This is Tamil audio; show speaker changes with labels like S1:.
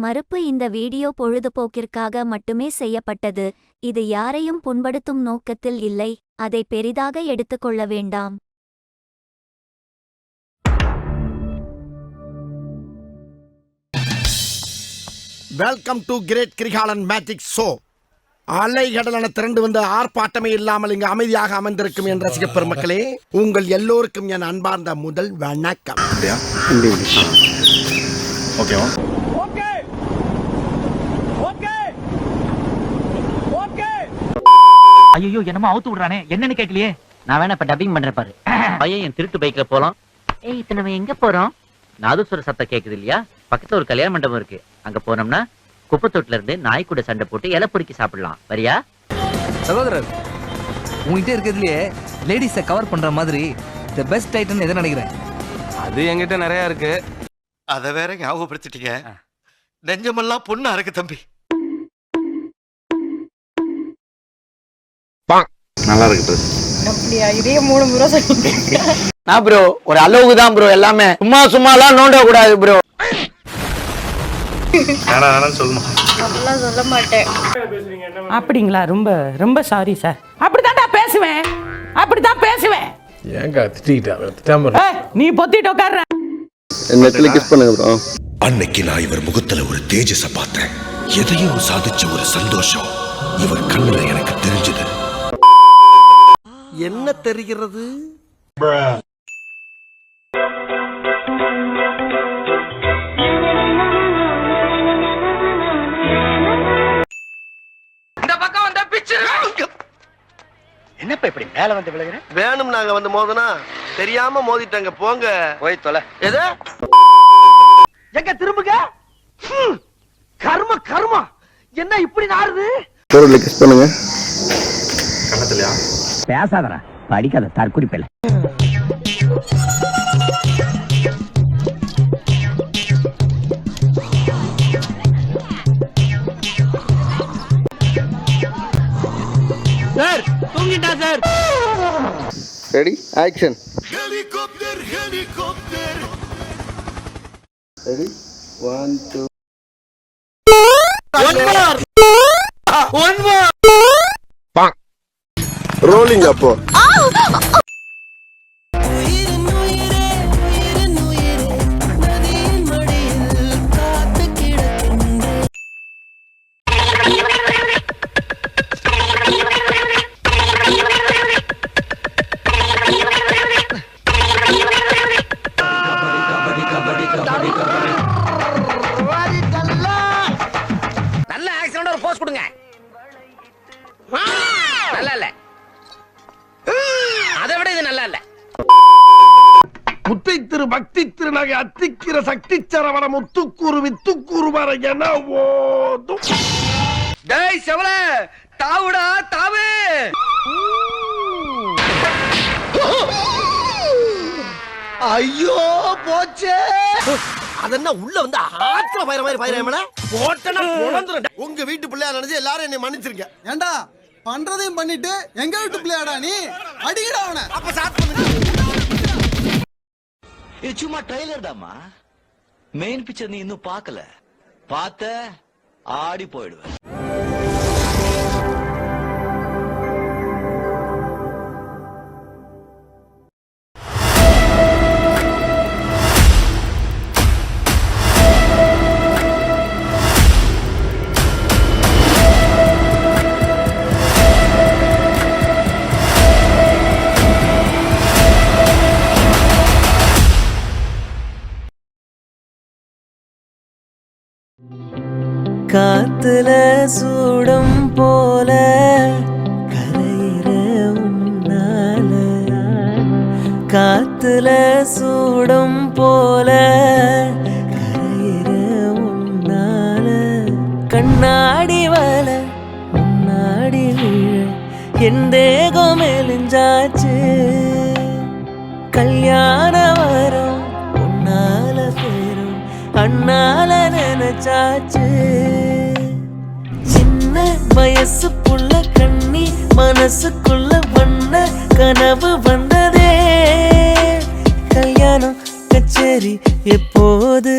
S1: மறுப்பு இந்த வீடியோ பொழுதுபோக்கிற்காக மட்டுமே செய்யப்பட்டது. இது யாரையும் புண்படுத்தும் நோக்கத்தில் இல்லை. அதை பெரிதாக எடுத்துக்கொள்ள வேண்டாம்.
S2: Welcome to great Kirikalan magic show. அலைகடலான திரண்டு வந்து ஆர்ப்பாட்டமே இல்லாமல் இங்கு அமைதியாக அமர்ந்திருக்கும் என் ரசிக பெருமக்களே, உங்கள் எல்லோருக்கும் என் அன்பார்ந்த முதல் வணக்கம்.
S3: ஐயோ என்னமா அவுத்து விடுறானே, என்னன்னு கேட்கலையே. நான் வேணா இப்ப டப்பிங் பண்றேன் பாரு. பையன் என் திருட்டு பைக்ல போலாம். ஏய் இப்ப நம்ம எங்க போறோம்? நாதஸ்வர சத்தம் கேக்குது இல்லையா? பக்கத்துல ஒரு கல்யாண மண்டபம் இருக்கு. அங்க போனோம்னா குப்பத்தொட்டில இருந்து நாய் கூட சண்டை போட்டு இலை பொறுக்கி சாப்பிடலாம். வரியா?
S4: சகோதரர், உங்ககிட்ட இருக்கிறதுலயே லேடிஸை கவர் பண்ற மாதிரி தி பெஸ்ட் ஐட்டம் எதை நினைக்கிறேன்?
S5: அது என்கிட்ட நிறைய இருக்கு.
S2: அதை வேற ஞாபகப்படுத்திட்டீங்க. நெஞ்சமெல்லாம் பொண்ணா இருக்கு தம்பி.
S5: நல்லா இருக்கு.
S6: அப்படியா? இதே 3 முறை சொல்லிட்டீங்க.
S7: நான் ப்ரோ ஒரு அளவுக்கு தான் ப்ரோ, எல்லாமே சும்மாலாம் நோண்ட கூடாது ப்ரோ.
S6: அப்படிலாம் சொல்ல மாட்டேன்.
S8: அப்படிங்களா? ரொம்ப ரொம்ப சாரி சார். அப்படித்தான்டா பேசுவேன், அப்படித்தான் பேசுவேன்.
S5: ஏங்க திட்டிட்டா?
S8: நீ பொத்திட்டு உட்கார்ற.
S5: நெட்ல கிஸ் பண்ணுங்க ப்ரோ.
S9: அன்னைக்கு நான் இவர் முகத்துல ஒரு தேஜஸ பார்த்தேன். எதையும் சாதிச்ச ஒரு சந்தோஷம் இவர் கண்ணுல எனக்கு தெரிஞ்சது.
S2: என்ன தெரிகிறது?
S7: என்னப்பா இப்படி மேல வந்து விழுகிற?
S2: வேணும் நாங்க வந்து மோதனா தெரியாம மோதிட்டாங்க. போங்க
S7: போய் தொலை.
S2: எது எங்க திரும்புங்க. கர்ம கர்மா என்ன இப்படி நாறுது?
S5: பொருளை கிஸ் பண்ணுங்க.
S2: கண்ணத்துலயா?
S3: பேசாதடா, படிக்காத தற்குறி பேல.
S7: சார் தூங்கிட்டா sir.
S5: Ready action.
S2: Helicopter helicopter.
S5: Ready 1 2
S2: one more.
S5: Rolling அப்போ.
S7: நல்ல ஆக்ஷனோட ஒரு போஸ் கொடுங்க. நல்லா இல்ல, அதை விட இது நல்லா இல்ல.
S2: முத்தை திரு பக்தி திருநகை அத்திக்கிற சக்தி சரவண முத்துக்கூறு வித்துக்கூறு வர என ஓதும்.
S7: டேய் செவல தாவுடா தாவு.
S2: ஐயோ போச்சே. அதென்ன உள்ள வந்து ஆத்துல பயிர மாதிரி பயிரமல போட்டனா பொளந்துறேன். உங்க வீட்டு பிள்ளையா நினைச்சு எல்லாரும் என்னை மன்னிச்சிருங்க.
S10: ஏண்டா பண்றதையும் பண்ணிட்டு எங்க வீட்டு பிள்ளையாடா நீ? அடிக்கடா அவனை.
S2: அப்ப ஸ்டார்ட் பண்ணுங்க.
S11: இது சும்மா ட்ரைலர் தாமா. மெயின் பிக்சர் நீ இன்னும் பார்க்கல. பார்த்த ஆடி போயிடுவேன்.
S12: காத்துல சூடம் போல கரையிற உன்னால, காத்துல சூடம் போல கரையிற உன்னால, கண்ணாடி வல முன்னாடி விழ என் தேகம் மெலிஞ்சாச்சு. கல்யாண வரம் உன்னால பேரும் அண்ணால நினைச்சாச்சு. சின்ன வயசு புள்ள கண்ணி மனசுக்குள்ள வண்ண கனவு வந்ததே. கல்யாணம் கச்சேரி எப்போது?